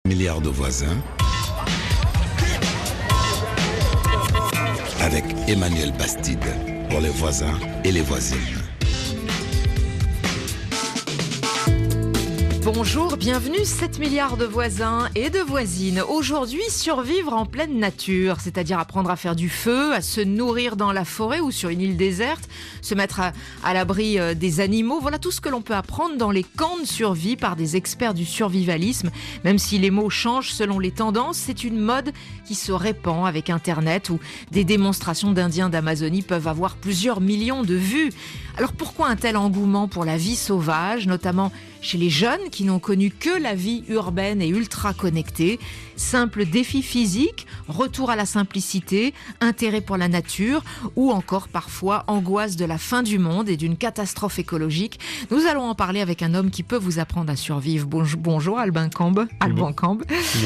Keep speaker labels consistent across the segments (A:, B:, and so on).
A: Milliards de voisins avec Emmanuel Bastide pour les voisins et les voisines.
B: Bonjour, bienvenue 7 milliards de voisins et de voisines. Aujourd'hui, survivre en pleine nature, c'est-à-dire apprendre à faire du feu, à se nourrir dans la forêt ou sur une île déserte, se mettre à l'abri des animaux. Voilà tout ce que l'on peut apprendre dans les camps de survie par des experts du survivalisme. Même si les mots changent selon les tendances, c'est une mode qui se répand avec Internet où des démonstrations d'Indiens d'Amazonie peuvent avoir plusieurs millions de vues. Alors pourquoi un tel engouement pour la vie sauvage, notamment chez les jeunes qui n'ont connu que la vie urbaine et ultra connectée? Simple défi physique, retour à la simplicité, intérêt pour la nature ou encore parfois angoisse de la fin du monde et d'une catastrophe écologique. Nous allons en parler avec un homme qui peut vous apprendre à survivre. Bonjour Alban Cambe.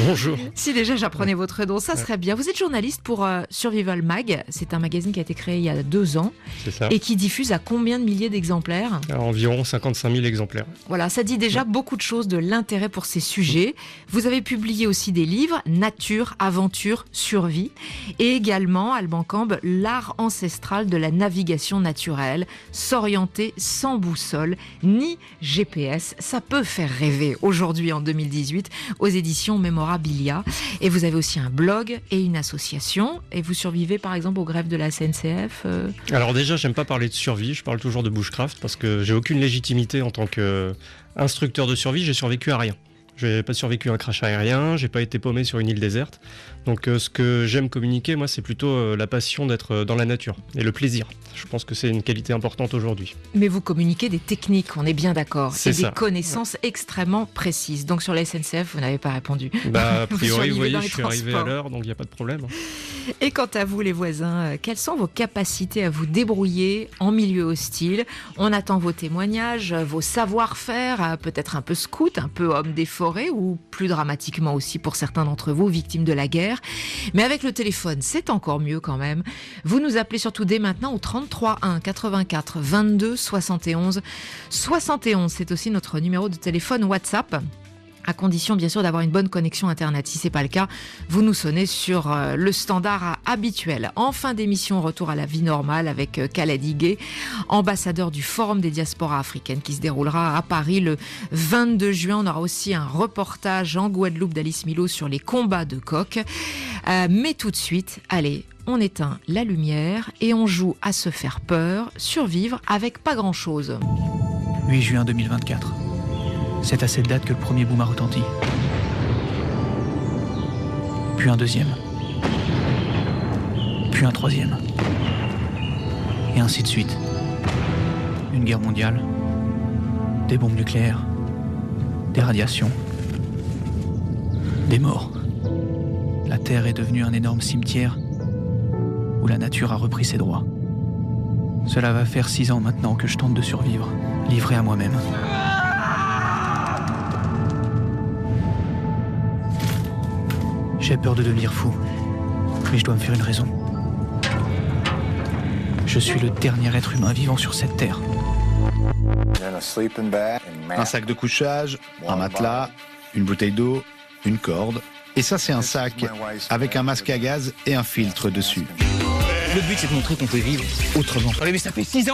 C: Bonjour.
B: Si déjà j'apprenais votre nom, ça serait bien. Vous êtes journaliste pour Survival Mag. C'est un magazine qui a été créé il y a 2 ans.
C: C'est ça.
B: Et qui diffuse à combien de milliers d'exemplaires?
C: Environ 55 000 exemplaires.
B: Voilà, ça dit déjà beaucoup de choses de l'intérêt pour ces sujets. Vous avez publié aussi des livres, Nature, Aventure, Survie, et également, Alban Cambe, l'art ancestral de la navigation naturelle, s'orienter sans boussole ni GPS. Ça peut faire rêver aujourd'hui en 2018 aux éditions Memorabilia. Et vous avez aussi un blog et une association. Et vous survivez par exemple aux grèves de la SNCF
C: Alors déjà, j'aime pas parler de survie, je parle toujours de bushcraft parce que j'ai aucune légitimité en tant qu'instructeur de survie, j'ai survécu à rien. J'ai pas survécu à un crash aérien, j'ai pas été paumé sur une île déserte. Donc ce que j'aime communiquer, moi, c'est plutôt la passion d'être dans la nature et le plaisir. Je pense que c'est une qualité importante aujourd'hui.
B: Mais vous communiquez des techniques, on est bien d'accord.
C: C'est ça.
B: Des connaissances extrêmement précises. Donc sur la SNCF, vous n'avez pas répondu.
C: A priori, vous voyez, je suis arrivé à l'heure, donc il n'y a pas de problème.
B: Et quant à vous, les voisins, quelles sont vos capacités à vous débrouiller en milieu hostile? On attend vos témoignages, vos savoir-faire, peut-être un peu scout, un peu homme des forêts, ou plus dramatiquement aussi pour certains d'entre vous, victimes de la guerre. Mais avec le téléphone, c'est encore mieux quand même. Vous nous appelez surtout dès maintenant au 33 1 84 22 71 71. C'est aussi notre numéro de téléphone WhatsApp, à condition bien sûr d'avoir une bonne connexion Internet. Si ce n'est pas le cas, vous nous sonnez sur le standard habituel. En fin d'émission, retour à la vie normale avec Khaled Higué, ambassadeur du Forum des diasporas africaines qui se déroulera à Paris le 22 juin. On aura aussi un reportage en Guadeloupe d'Alice Milo sur les combats de coqs. Mais tout de suite, allez, on éteint la lumière et on joue à se faire peur, survivre avec pas grand-chose.
D: 8 juin 2024. C'est à cette date que le premier boom a retenti. Puis un deuxième. Puis un troisième. Et ainsi de suite. Une guerre mondiale. Des bombes nucléaires. Des radiations. Des morts. La Terre est devenue un énorme cimetière où la nature a repris ses droits. Cela va faire 6 ans maintenant que je tente de survivre, livré à moi-même. J'ai peur de devenir fou, mais je dois me faire une raison. Je suis le dernier être humain vivant sur cette terre.
E: Un sac de couchage, un matelas, une bouteille d'eau, une corde. Et ça, c'est un sac avec un masque à gaz et un filtre dessus.
F: Le but, c'est de montrer qu'on peut vivre autrement. Allez, mais ça fait 6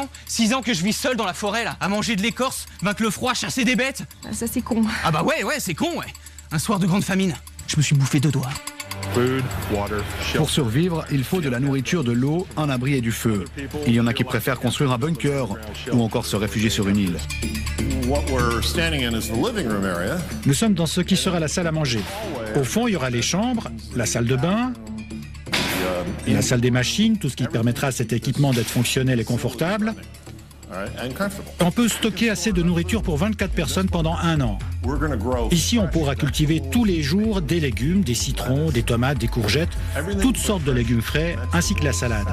F: ans que je vis seul dans la forêt, là, à manger de l'écorce, vaincre le froid, chasser des bêtes.
B: Ça c'est con.
F: Ah bah ouais, c'est con, ouais. Un soir de grande famine, je me suis bouffé 2 doigts.
E: Pour survivre, il faut de la nourriture, de l'eau, un abri et du feu. Il y en a qui préfèrent construire un bunker ou encore se réfugier sur une île.
G: Nous sommes dans ce qui sera la salle à manger. Au fond, il y aura les chambres, la salle de bain, la salle des machines, tout ce qui permettra à cet équipement d'être fonctionnel et confortable. On peut stocker assez de nourriture pour 24 personnes pendant 1 an. Ici, on pourra cultiver tous les jours des légumes, des citrons, des tomates, des courgettes, toutes sortes de légumes frais, ainsi que la salade.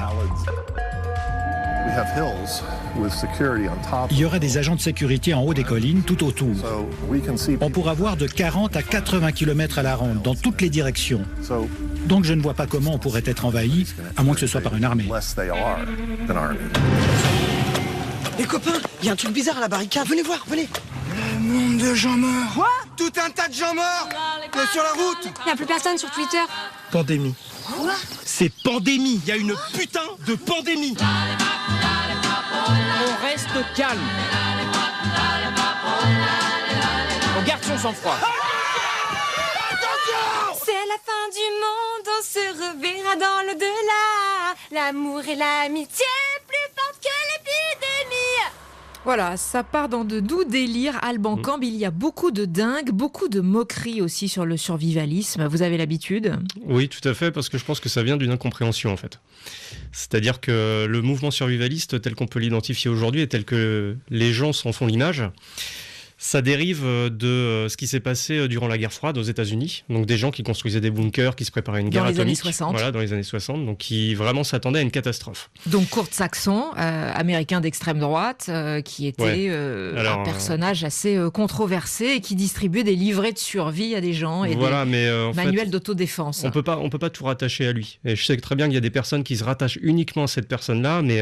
G: Il y aura des agents de sécurité en haut des collines, tout autour. On pourra voir de 40 à 80 km à la ronde, dans toutes les directions. Donc je ne vois pas comment on pourrait être envahi, à moins que ce soit par une armée.
H: Les copains, il y a un truc bizarre à la barricade. Venez voir, venez.
F: Monde de gens morts. Quoi? Tout un tas de gens morts sur la route.
H: Il n'y a plus personne sur Twitter.
I: Pandémie.
H: Quoi?
I: C'est pandémie. Il y a une putain de pandémie.
F: On reste calme. On garde son sang-froid.
H: C'est la fin du monde, on se reverra dans l'au-delà. L'amour et l'amitié plus fortes que l'épidémie.
B: Voilà, ça part dans de doux délires. Alban Cambe, il y a beaucoup de dingues, beaucoup de moqueries aussi sur le survivalisme. Vous avez l'habitude?
C: Oui, tout à fait, parce que je pense que ça vient d'une incompréhension en fait. C'est-à-dire que le mouvement survivaliste tel qu'on peut l'identifier aujourd'hui et tel que les gens s'en font l'image, ça dérive de ce qui s'est passé durant la guerre froide aux États-Unis. Donc des gens qui construisaient des bunkers, qui se préparaient à une guerre atomique.
B: Dans les années 60.
C: Voilà, dans les années 60, donc qui vraiment s'attendaient à une catastrophe.
B: Donc Kurt Saxon, américain d'extrême droite, qui était un personnage assez controversé et qui distribuait des livrets de survie à des gens et
C: voilà, des
B: manuels d'autodéfense.
C: On peut pas tout rattacher à lui. Et je sais très bien qu'il y a des personnes qui se rattachent uniquement à cette personne-là, mais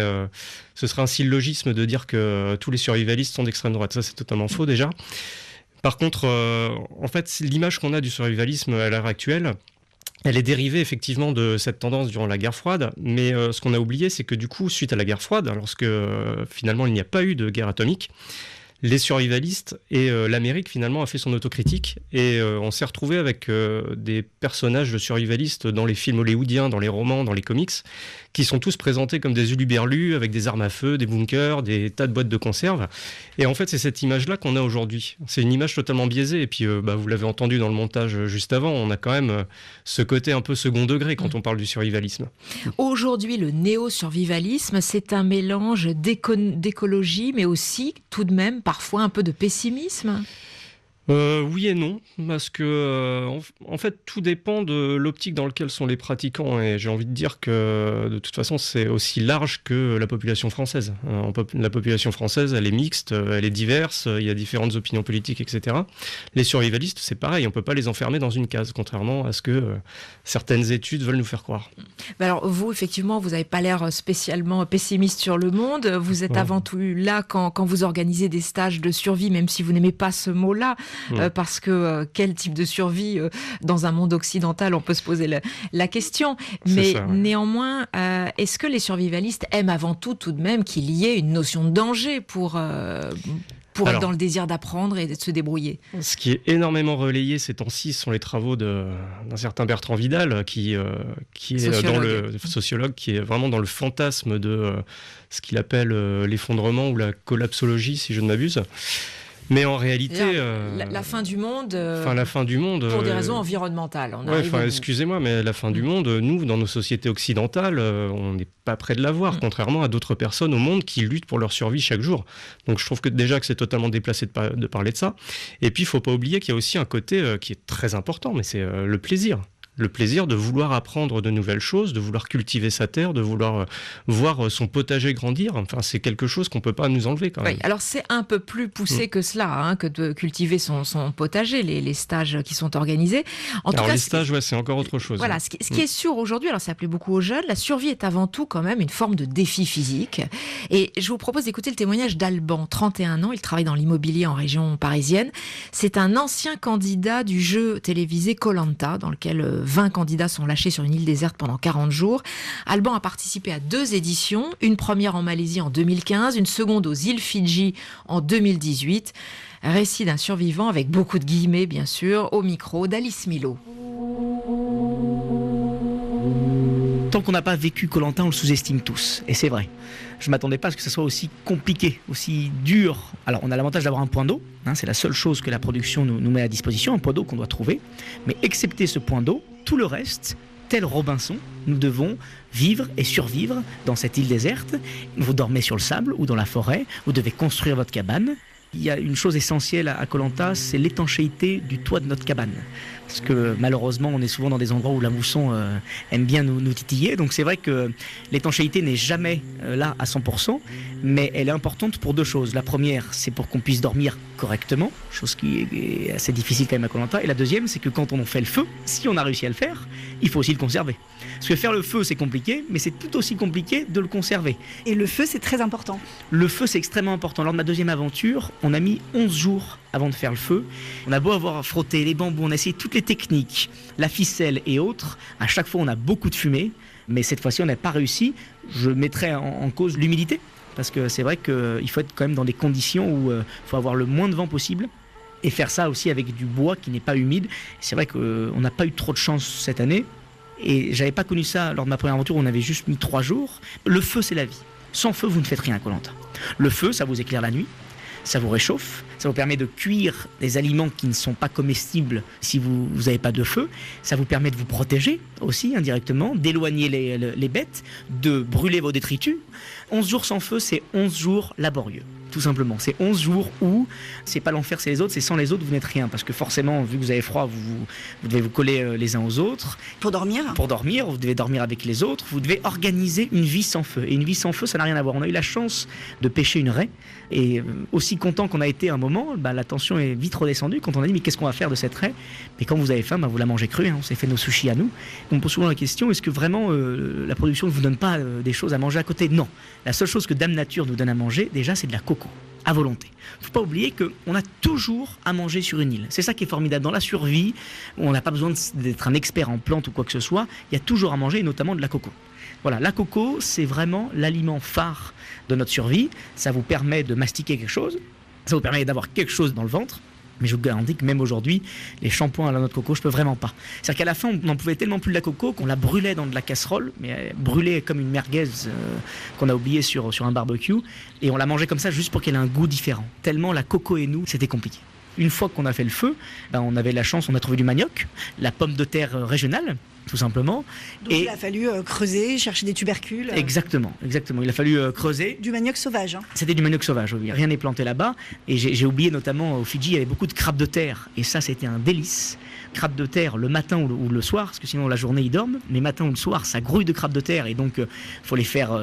C: ce serait un syllogisme de dire que tous les survivalistes sont d'extrême droite. Ça, c'est totalement faux déjà. Par contre, en fait, l'image qu'on a du survivalisme à l'heure actuelle, elle est dérivée effectivement de cette tendance durant la guerre froide, mais ce qu'on a oublié, c'est que du coup, suite à la guerre froide, lorsque finalement il n'y a pas eu de guerre atomique, les survivalistes et l'Amérique finalement a fait son autocritique et on s'est retrouvé avec des personnages de survivalistes dans les films hollywoodiens, dans les romans, dans les comics, qui sont tous présentés comme des huluberlus avec des armes à feu, des bunkers, des tas de boîtes de conserve. Et en fait, c'est cette image-là qu'on a aujourd'hui. C'est une image totalement biaisée. Et puis, vous l'avez entendu dans le montage juste avant, on a quand même ce côté un peu second degré quand on parle du survivalisme.
B: Aujourd'hui, le néo-survivalisme, c'est un mélange d'écologie, mais aussi, tout de même, parfois un peu de pessimisme.
C: Oui et non, parce que en fait tout dépend de l'optique dans laquelle sont les pratiquants et j'ai envie de dire que de toute façon c'est aussi large que la population française. La population française elle est mixte, elle est diverse, il y a différentes opinions politiques, etc. Les survivalistes c'est pareil, on peut pas les enfermer dans une case, contrairement à ce que certaines études veulent nous faire croire.
B: Alors vous effectivement vous n'avez pas l'air spécialement pessimiste sur le monde, vous êtes avant tout là quand vous organisez des stages de survie, même si vous n'aimez pas ce mot-là. Parce que quel type de survie dans un monde occidental, on peut se poser la question. Mais ça, ouais. Néanmoins, est-ce que les survivalistes aiment avant tout de même qu'il y ait une notion de danger pour être dans le désir d'apprendre et de se débrouiller?
C: Ce qui est énormément relayé ces temps-ci sont les travaux d'un certain Bertrand Vidal, qui est dans le sociologue, qui est vraiment dans le fantasme de ce qu'il appelle l'effondrement ou la collapsologie, si je ne m'abuse. Mais en réalité...
B: la fin du monde...
C: la fin du monde...
B: Pour des raisons environnementales.
C: Excusez-moi, mais la fin du monde, nous, dans nos sociétés occidentales, on n'est pas près de la voir, contrairement à d'autres personnes au monde qui luttent pour leur survie chaque jour. Donc je trouve que déjà que c'est totalement déplacé de parler de ça. Et puis, il ne faut pas oublier qu'il y a aussi un côté qui est très important, mais c'est le plaisir. Le plaisir de vouloir apprendre de nouvelles choses, de vouloir cultiver sa terre, de vouloir voir son potager grandir. Enfin, c'est quelque chose qu'on ne peut pas nous enlever quand même.
B: Oui, alors c'est un peu plus poussé que cela, que de cultiver son potager, les stages qui sont organisés.
C: Les stages, c'est encore autre chose.
B: Voilà, ce qui est sûr aujourd'hui, alors ça plaît beaucoup aux jeunes, la survie est avant tout quand même une forme de défi physique. Et je vous propose d'écouter le témoignage d'Alban, 31 ans, il travaille dans l'immobilier en région parisienne. C'est un ancien candidat du jeu télévisé Koh-Lanta, dans lequel 20 candidats sont lâchés sur une île déserte pendant 40 jours. Alban a participé à 2 éditions, une première en Malaisie en 2015, une seconde aux îles Fidji en 2018. Récit d'un survivant avec beaucoup de guillemets, bien sûr, au micro d'Alice Milo.
J: Tant qu'on n'a pas vécu Koh-Lanta, on le sous-estime tous. Et c'est vrai. Je ne m'attendais pas à ce que ça soit aussi compliqué, aussi dur. Alors, on a l'avantage d'avoir un point d'eau. C'est la seule chose que la production nous met à disposition, un point d'eau qu'on doit trouver. Mais excepté ce point d'eau, tout le reste, tel Robinson, nous devons vivre et survivre dans cette île déserte. Vous dormez sur le sable ou dans la forêt. Vous devez construire votre cabane. Il y a une chose essentielle à Koh-Lanta, c'est l'étanchéité du toit de notre cabane. Parce que malheureusement, on est souvent dans des endroits où la mousson aime bien nous titiller. Donc c'est vrai que l'étanchéité n'est jamais là à 100%, mais elle est importante pour 2 choses. La première, c'est pour qu'on puisse dormir correctement, chose qui est assez difficile quand même à Koh-Lanta. Et la deuxième, c'est que quand on en fait le feu, si on a réussi à le faire, il faut aussi le conserver. Parce que faire le feu, c'est compliqué, mais c'est tout aussi compliqué de le conserver.
K: Et le feu, c'est très important.
J: Le feu, c'est extrêmement important. Lors de ma deuxième aventure, on a mis 11 jours avant de faire le feu. On a beau avoir frotté les bambous, on a essayé toutes les techniques, la ficelle et autres. À chaque fois, on a beaucoup de fumée, mais cette fois-ci, on n'a pas réussi. Je mettrais en cause l'humidité, parce que c'est vrai qu'il faut être quand même dans des conditions où il faut avoir le moins de vent possible. Et faire ça aussi avec du bois qui n'est pas humide. C'est vrai qu'on n'a pas eu trop de chance cette année. Et j'avais pas connu ça lors de ma première aventure où on avait juste mis 3 jours. Le feu, c'est la vie. Sans feu, vous ne faites rien à Koh-Lanta. Le feu, ça vous éclaire la nuit, ça vous réchauffe, ça vous permet de cuire des aliments qui ne sont pas comestibles si vous n'avez pas de feu. Ça vous permet de vous protéger aussi indirectement, d'éloigner les bêtes, de brûler vos détritus. 11 jours sans feu, c'est 11 jours laborieux. Tout simplement, c'est 11 jours où c'est pas l'enfer, c'est les autres, c'est sans les autres, vous n'êtes rien. Parce que forcément, vu que vous avez froid, vous devez vous coller les uns aux autres.
K: Pour dormir,
J: vous devez dormir avec les autres, vous devez organiser une vie sans feu. Et une vie sans feu, ça n'a rien à voir. On a eu la chance de pêcher une raie. Et aussi content qu'on a été un moment, la tension est vite redescendue quand on a dit mais qu'est-ce qu'on va faire de cette raie? Mais quand vous avez faim, vous la mangez crue, on s'est fait nos sushis à nous. On me pose souvent la question, est-ce que vraiment la production ne vous donne pas des choses à manger à côté? Non. La seule chose que Dame Nature nous donne à manger, déjà, c'est de la coco, à volonté. Il ne faut pas oublier qu'on a toujours à manger sur une île. C'est ça qui est formidable. Dans la survie, on n'a pas besoin d'être un expert en plantes ou quoi que ce soit, il y a toujours à manger, et notamment de la coco. Voilà, la coco, c'est vraiment l'aliment phare de notre survie. Ça vous permet de mastiquer quelque chose, ça vous permet d'avoir quelque chose dans le ventre. Mais je vous garantis que même aujourd'hui, les shampoings à la noix de coco, je peux vraiment pas. C'est-à-dire qu'à la fin, on n'en pouvait tellement plus de la coco qu'on la brûlait dans de la casserole, mais brûlée comme une merguez qu'on a oubliée sur un barbecue, et on la mangeait comme ça juste pour qu'elle ait un goût différent. Tellement la coco et nous, c'était compliqué. Une fois qu'on a fait le feu, on avait la chance, on a trouvé du manioc, la pomme de terre régionale, tout simplement.
K: Donc il a fallu creuser, chercher des tubercules.
J: Exactement. Il a fallu creuser.
K: Du manioc sauvage.
J: C'était du manioc sauvage, oui. Rien n'est planté là-bas. Et j'ai oublié notamment au Fidji, il y avait beaucoup de crabes de terre. Et ça, c'était un délice. Crabes de terre le matin ou le soir, parce que sinon la journée ils dorment. Mais matin ou le soir, ça grouille de crabes de terre. Et donc, faut les faire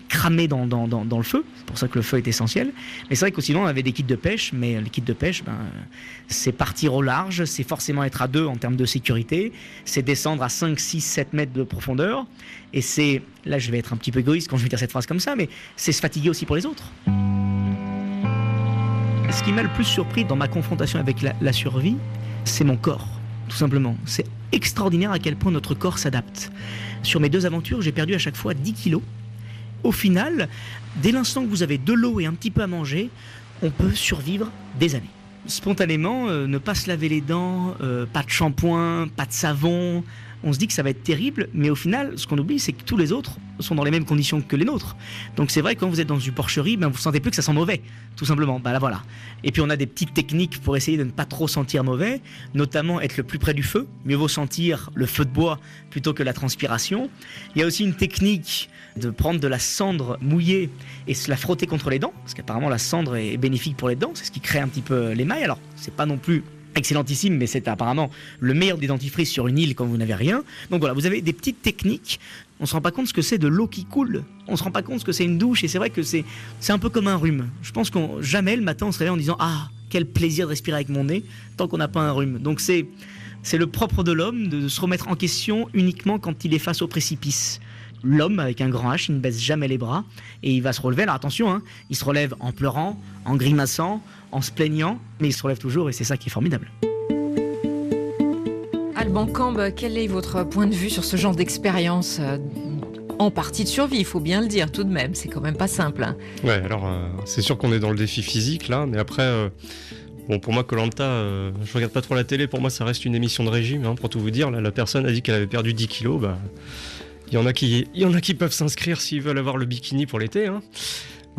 J: cramer dans le feu. C'est pour ça que le feu est essentiel. Mais c'est vrai qu'au sinon, on avait des kits de pêche. Mais les kits de pêche, c'est partir au large. C'est forcément être à 2 en termes de sécurité. C'est descendre à 5, 6, 7 mètres de profondeur. Et c'est, là je vais être un petit peu égoïste quand je vais dire cette phrase comme ça, mais c'est se fatiguer aussi pour les autres. Ce qui m'a le plus surpris dans ma confrontation avec la survie, c'est mon corps, tout simplement. C'est extraordinaire à quel point notre corps s'adapte. Sur mes 2 aventures, j'ai perdu à chaque fois 10 kilos. Au final, dès l'instant que vous avez de l'eau et un petit peu à manger, on peut survivre des années. Spontanément, ne pas se laver les dents, pas de shampoing, pas de savon. On se dit que ça va être terrible, mais au final, ce qu'on oublie, c'est que tous les autres sont dans les mêmes conditions que les nôtres. Donc c'est vrai que quand vous êtes dans une porcherie, vous sentez plus que ça sent mauvais, tout simplement. Là voilà. Et puis on a des petites techniques pour essayer de ne pas trop sentir mauvais, notamment être le plus près du feu. Mieux vaut sentir le feu de bois plutôt que la transpiration. Il y a aussi une technique de prendre de la cendre mouillée et se la frotter contre les dents, parce qu'apparemment la cendre est bénéfique pour les dents, c'est ce qui crée un petit peu l'émail. Alors c'est pas non plus excellentissime, mais c'est apparemment le meilleur des dentifrices sur une île quand vous n'avez rien. Donc voilà, vous avez des petites techniques. On se rend pas compte ce que c'est de l'eau qui coule. On se rend pas compte ce que c'est une douche. Et c'est vrai que c'est un peu comme un rhume. Je pense qu'on jamais le matin on se réveille en disant ah quel plaisir de respirer avec mon nez tant qu'on n'a pas un rhume. Donc c'est le propre de l'homme de se remettre en question uniquement quand il est face au précipice. L'homme avec un grand H, il ne baisse jamais les bras et il va se relever. Alors attention, il se relève en pleurant, en grimaçant, en se plaignant, mais il se relève toujours et c'est ça qui est formidable.
B: Alban Cambe, quel est votre point de vue sur ce genre d'expérience en partie de survie, il faut bien le dire tout de même, c'est quand même pas simple.
C: Ouais, alors c'est sûr qu'on est dans le défi physique là, mais après... Bon, pour moi, Koh-Lanta, je regarde pas trop la télé, pour moi ça reste une émission de régime, pour tout vous dire. Là, la personne a dit qu'elle avait perdu 10 kilos, il y en a qui peuvent s'inscrire s'ils veulent avoir le bikini pour l'été.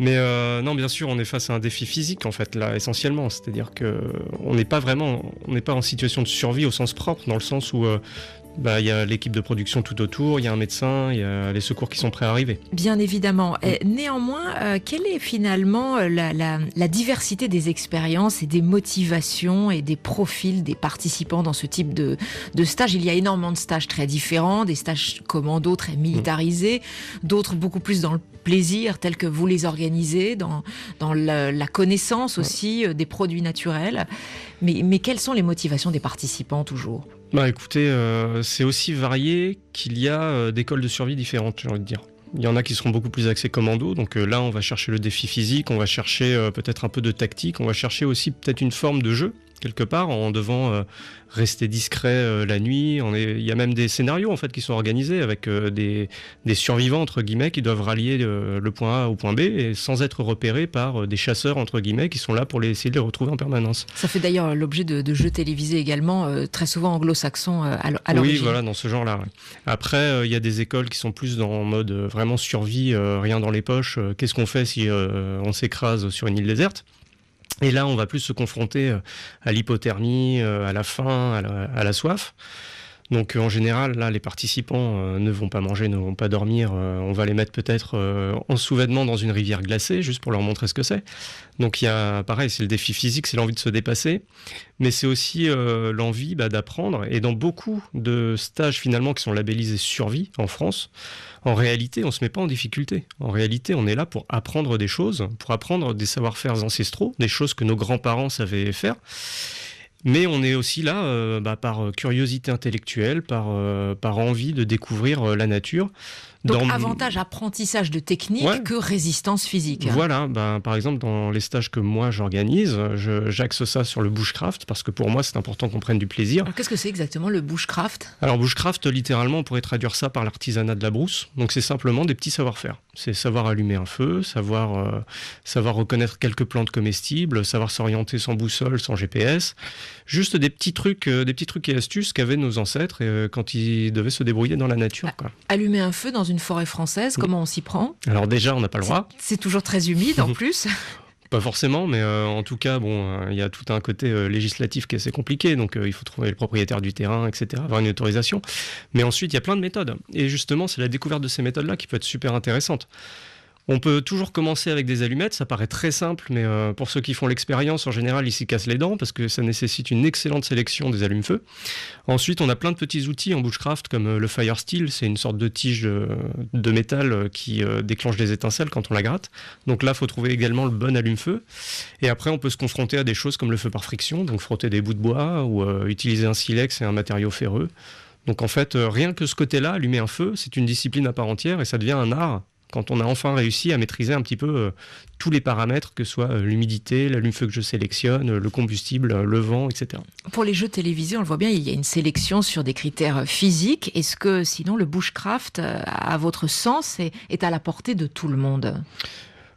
C: Mais non, bien sûr, on est face à un défi physique, en fait, là, essentiellement. C'est-à-dire qu'on n'est pas en situation de survie au sens propre, dans le sens où il y a l'équipe de production tout autour, il y a un médecin, il y a les secours qui sont prêts à arriver.
B: Bien évidemment. Néanmoins, quelle est finalement la diversité des expériences et des motivations et des profils des participants dans ce type de stage? Il y a énormément de stages très différents, des stages commando très militarisés, d'autres beaucoup plus dans le plaisir, tels que vous les organisez, dans la connaissance aussi des produits naturels. Mais quelles sont les motivations des participants toujours ?
C: Bah écoutez, c'est aussi varié qu'il y a d'écoles de survie différentes, j'ai envie de dire. Il y en a qui seront beaucoup plus axés commando, donc là on va chercher le défi physique, on va chercher peut-être un peu de tactique, on va chercher aussi peut-être une forme de jeu, quelque part, en devant rester discret la nuit. Il y a même des scénarios en fait qui sont organisés avec des survivants entre guillemets qui doivent rallier le point A au point B et sans être repérés par des chasseurs entre guillemets qui sont là pour essayer de les retrouver en permanence.
B: Ça fait d'ailleurs l'objet de jeux télévisés également, très souvent anglo-saxons à l'origine.
C: Oui, voilà, dans ce genre-là. Ouais. Après, il y a des écoles qui sont plus en mode vraiment survie, rien dans les poches. Qu'est-ce qu'on fait si on s'écrase sur une île déserte ? Et là, on va plus se confronter à l'hypothermie, à la faim, à la soif. Donc en général, là, les participants ne vont pas manger, ne vont pas dormir. On va les mettre peut-être en sous-vêtements dans une rivière glacée, juste pour leur montrer ce que c'est. Donc il y a, pareil, c'est le défi physique, c'est l'envie de se dépasser. Mais c'est aussi l'envie d'apprendre. Et dans beaucoup de stages finalement qui sont labellisés survie en France, en réalité, on ne se met pas en difficulté. En réalité, on est là pour apprendre des choses, pour apprendre des savoir-faire ancestraux, des choses que nos grands-parents savaient faire. Mais on est aussi là par curiosité intellectuelle, par envie de découvrir la nature.
B: Donc avantage apprentissage de technique que résistance physique.
C: Voilà, par exemple dans les stages que moi j'organise, j'axe ça sur le bushcraft parce que pour moi c'est important qu'on prenne du plaisir.
B: Alors qu'est-ce que c'est exactement le bushcraft ?
C: Alors bushcraft, littéralement on pourrait traduire ça par l'artisanat de la brousse. Donc c'est simplement des petits savoir-faire. C'est savoir allumer un feu, savoir reconnaître quelques plantes comestibles, savoir s'orienter sans boussole, sans GPS. Juste des petits trucs et astuces qu'avaient nos ancêtres quand ils devaient se débrouiller dans la nature. Quoi.
B: Allumer un feu dans une forêt française, comment on s'y prend ?
C: Alors déjà, on n'a pas le droit.
B: C'est toujours très humide en plus.
C: Pas forcément, mais en tout cas, il y a tout un côté législatif qui est assez compliqué, donc il faut trouver le propriétaire du terrain, etc., avoir une autorisation. Mais ensuite, il y a plein de méthodes. Et justement, c'est la découverte de ces méthodes-là qui peut être super intéressante. On peut toujours commencer avec des allumettes, ça paraît très simple, mais pour ceux qui font l'expérience, en général, ils s'y cassent les dents parce que ça nécessite une excellente sélection des allumes-feu. Ensuite, on a plein de petits outils en bushcraft comme le fire steel, c'est une sorte de tige de métal qui déclenche des étincelles quand on la gratte. Donc là, il faut trouver également le bon allume-feu. Et après, on peut se confronter à des choses comme le feu par friction, donc frotter des bouts de bois ou utiliser un silex et un matériau ferreux. Donc en fait, rien que ce côté-là, allumer un feu, c'est une discipline à part entière et ça devient un art quand on a enfin réussi à maîtriser un petit peu tous les paramètres, que ce soit l'humidité, l'allume-feu que je sélectionne, le combustible, le vent, etc.
B: Pour les jeux télévisés, on le voit bien, il y a une sélection sur des critères physiques. Est-ce que sinon le bushcraft, à votre sens, est à la portée de tout le monde ?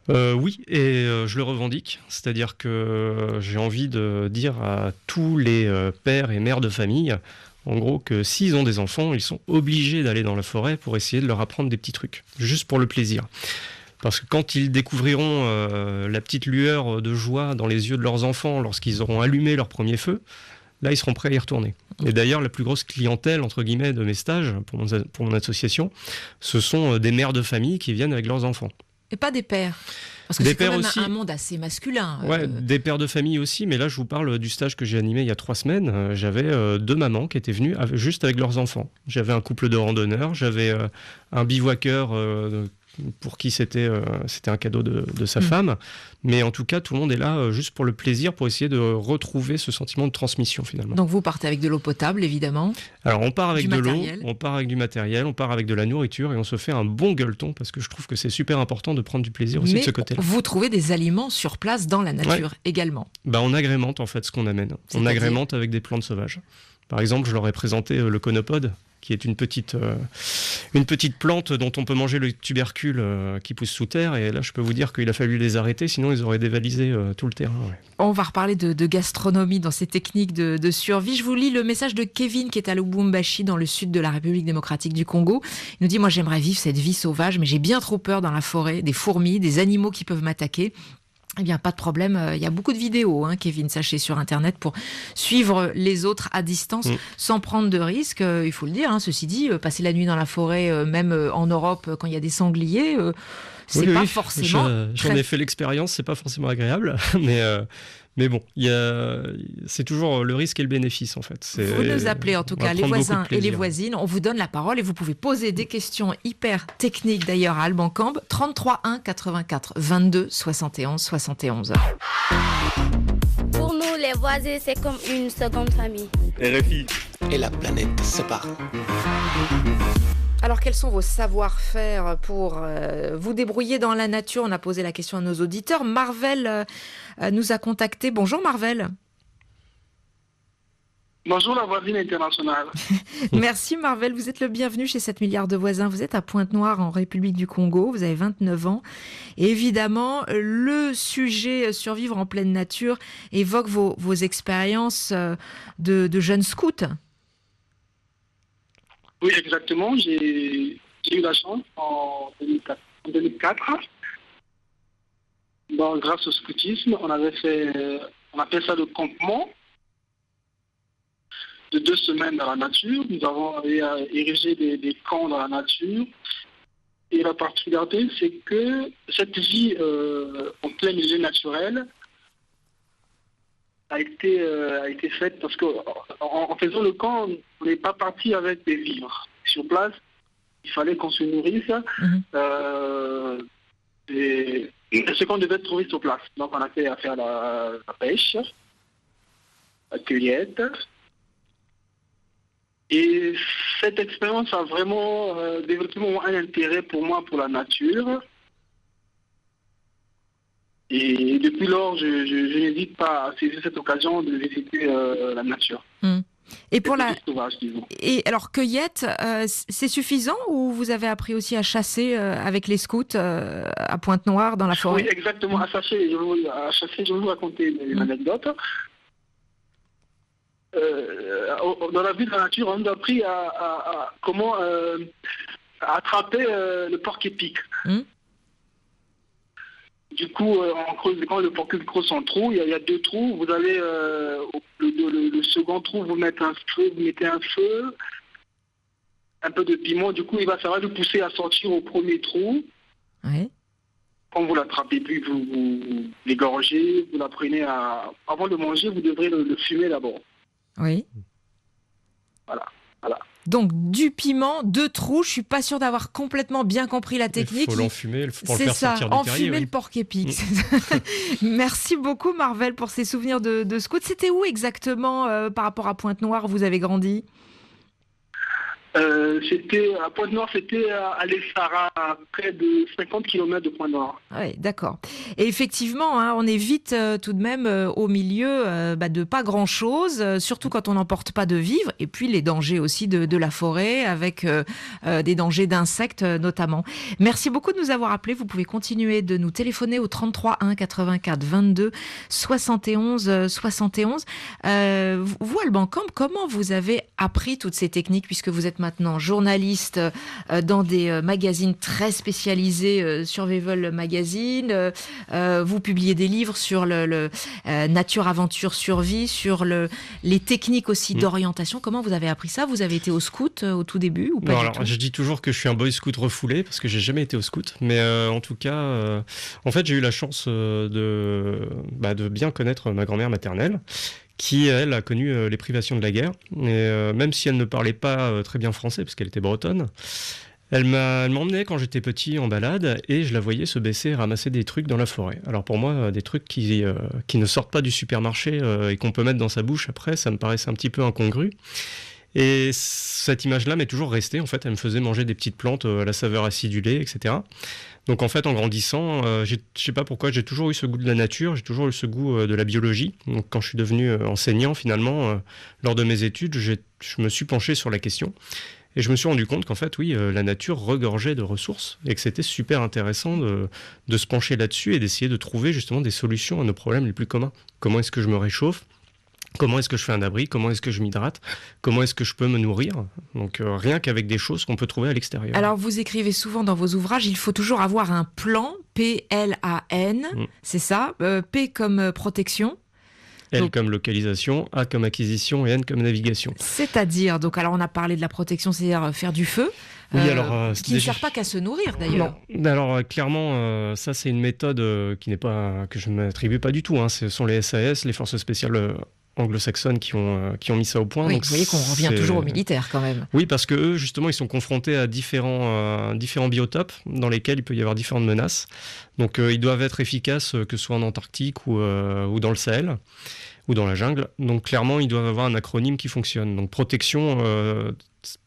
C: Oui, et je le revendique. C'est-à-dire que j'ai envie de dire à tous les pères et mères de famille, en gros, que s'ils ont des enfants, ils sont obligés d'aller dans la forêt pour essayer de leur apprendre des petits trucs, juste pour le plaisir. Parce que quand ils découvriront la petite lueur de joie dans les yeux de leurs enfants lorsqu'ils auront allumé leur premier feu, là, ils seront prêts à y retourner. Et d'ailleurs, la plus grosse clientèle, entre guillemets, de mes stages, pour mon association, ce sont des mères de famille qui viennent avec leurs enfants.
B: Et pas des pères. Parce que
C: des
B: c'est quand même
C: aussi.
B: Un monde assez masculin.
C: Ouais, des pères de famille aussi, mais là je vous parle du stage que j'ai animé il y a 3 semaines. J'avais 2 mamans qui étaient venues juste avec leurs enfants. J'avais un couple de randonneurs, j'avais un bivouaqueur pour qui c'était un cadeau de sa femme. Mais en tout cas, tout le monde est là juste pour le plaisir, pour essayer de retrouver ce sentiment de transmission finalement.
B: Donc vous partez avec de l'eau potable, évidemment.
C: Alors on part avec de l'eau, on part avec du matériel, on part avec de la nourriture et on se fait un bon gueuleton parce que je trouve que c'est super important de prendre du plaisir aussi de ce côté-là.
B: Vous trouvez des aliments sur place dans la nature également.
C: On agrémente en fait ce qu'on amène. On agrémente avec des plantes sauvages. Par exemple, je leur ai présenté le conopode, qui est une petite plante dont on peut manger le tubercule qui pousse sous terre. Et là, je peux vous dire qu'il a fallu les arrêter, sinon ils auraient dévalisé tout le terrain. Ouais.
B: On va reparler de gastronomie dans ces techniques de survie. Je vous lis le message de Kevin qui est à Lubumbashi, dans le sud de la République démocratique du Congo. Il nous dit « Moi, j'aimerais vivre cette vie sauvage, mais j'ai bien trop peur dans la forêt, des fourmis, des animaux qui peuvent m'attaquer. » Eh bien, pas de problème. Il y a beaucoup de vidéos, Kevin, sachez, sur Internet pour suivre les autres à distance sans prendre de risques. Il faut le dire, ceci dit, passer la nuit dans la forêt, même en Europe, quand il y a des sangliers, c'est pas forcément...
C: J'en ai fait l'expérience, c'est pas forcément agréable, mais bon, c'est toujours le risque et le bénéfice en fait.
B: Vous nous appelez en tout cas, les voisins et les voisines, on vous donne la parole et vous pouvez poser des questions hyper techniques d'ailleurs à Alban Cambe, 33 1 84 22 71 71.
H: Pour nous les voisins, c'est comme une seconde famille.
I: RFI.
A: Et la planète se parle.
B: Alors, quels sont vos savoir-faire pour vous débrouiller dans la nature? On a posé la question à nos auditeurs. Marvel nous a contacté. Bonjour Marvel.
L: Bonjour la voisine internationale.
B: Merci Marvel, vous êtes le bienvenu chez 7 milliards de voisins. Vous êtes à Pointe-Noire en République du Congo, vous avez 29 ans. Et évidemment, le sujet survivre en pleine nature évoque vos expériences de jeunes scouts.
L: Oui, exactement. J'ai eu la chance en 2004. Bon, grâce au scoutisme, on appelle ça le campement de 2 semaines dans la nature. Nous avons érigé des camps dans la nature. Et la particularité, c'est que cette vie en plein milieu naturel a été faite parce qu'en faisant le camp, on n'est pas parti avec des vivres. Sur place, il fallait qu'on se nourrisse de ce qu'on devait trouver sur place. Donc on a fait affaire à la pêche, la cueillette. Et cette expérience a vraiment développé un intérêt pour moi pour la nature. Et depuis lors, je n'hésite pas à saisir cette occasion de visiter la nature.
B: Et pour
L: sauvage, disons.
B: Et alors cueillette, c'est suffisant ou vous avez appris aussi à chasser avec les scouts à Pointe-Noire dans la forêt?
L: Oui, exactement. À chasser, je vais vous raconter une anecdote. Dans la vie de la nature, on nous a appris à comment attraper le porc-épic. Du coup, quand le porc-épic creuse son trou, il y a 2 trous. Vous allez le second trou, vous mettez un feu, un peu de piment. Du coup, il va savoir le pousser à sortir au premier trou.
B: Oui.
L: Quand vous l'attrapez, puis vous l'égorgez, vous la prenez avant de manger, vous devrez le fumer d'abord.
B: Oui.
L: Voilà.
B: Donc du piment, 2 trous, je suis pas sûre d'avoir complètement bien compris la technique.
C: Il faut l'enfumer pour le
B: C'est
C: faire
B: ça,
C: sortir du terrier.
B: enfumer le porc-épic. Merci beaucoup Marvel pour ces souvenirs de scout. C'était où exactement par rapport à Pointe-Noire où vous avez grandi?
L: C'était à Pointe-Noire, c'était à l'Essara, à près de 50 km de Pointe-Noire.
B: Oui, d'accord. Et effectivement, on est vite tout de même au milieu de pas grand-chose, surtout quand on n'emporte pas de vivres, et puis les dangers aussi de la forêt, avec des dangers d'insectes notamment. Merci beaucoup de nous avoir appelés. Vous pouvez continuer de nous téléphoner au 33 1 84 22 71 71. Vous, Alban Camp, comment vous avez appris toutes ces techniques, puisque vous êtes maintenant journaliste dans des magazines très spécialisés, Survival Magazine. Vous publiez des livres sur le nature, aventure, survie, sur les techniques aussi d'orientation. Comment vous avez appris ça? Vous avez été au scout au tout début ou pas?
C: Non, alors, je dis toujours que je suis un boy scout refoulé parce que j'ai jamais été au scout. Mais en tout cas, en fait, j'ai eu la chance de bien connaître ma grand-mère maternelle, qui, elle, a connu les privations de la guerre. Et même si elle ne parlait pas très bien français, parce qu'elle était bretonne, elle m'emmenait quand j'étais petit en balade, et je la voyais se baisser et ramasser des trucs dans la forêt. Alors pour moi, des trucs qui ne sortent pas du supermarché et qu'on peut mettre dans sa bouche après, ça me paraissait un petit peu incongru. Et cette image-là m'est toujours restée. En fait, elle me faisait manger des petites plantes à la saveur acidulée, etc. Donc en fait, en grandissant, je sais pas pourquoi, j'ai toujours eu ce goût de la nature, j'ai toujours eu ce goût de la biologie. Donc quand je suis devenu enseignant, finalement, lors de mes études, je me suis penché sur la question. Et je me suis rendu compte qu'en fait, oui, la nature regorgeait de ressources et que c'était super intéressant de se pencher là-dessus et d'essayer de trouver justement des solutions à nos problèmes les plus communs. Comment est-ce que je me réchauffe ? Comment est-ce que je fais un abri? Comment est-ce que je m'hydrate? Comment est-ce que je peux me nourrir? Donc rien qu'avec des choses qu'on peut trouver à l'extérieur.
B: Alors vous écrivez souvent dans vos ouvrages, il faut toujours avoir un plan, P-L-A-N, c'est ça, P comme protection.
C: L comme localisation, A comme acquisition et N comme navigation.
B: C'est-à-dire, donc alors on a parlé de la protection, c'est-à-dire faire du feu,
C: oui, alors,
B: qui ne sert pas qu'à se nourrir d'ailleurs.
C: Non, alors clairement, ça c'est une méthode que je ne m'attribue pas du tout. Ce sont les SAS, les forces spéciales anglo-saxonnes qui ont mis ça au point.
B: Oui,
C: donc
B: vous voyez qu'on revient toujours aux militaires quand même.
C: Oui, parce que eux, justement, ils sont confrontés à différents biotopes dans lesquels il peut y avoir différentes menaces. Donc ils doivent être efficaces, que ce soit en Antarctique ou dans le Sahel, ou dans la jungle. Donc clairement, ils doivent avoir un acronyme qui fonctionne. Donc protection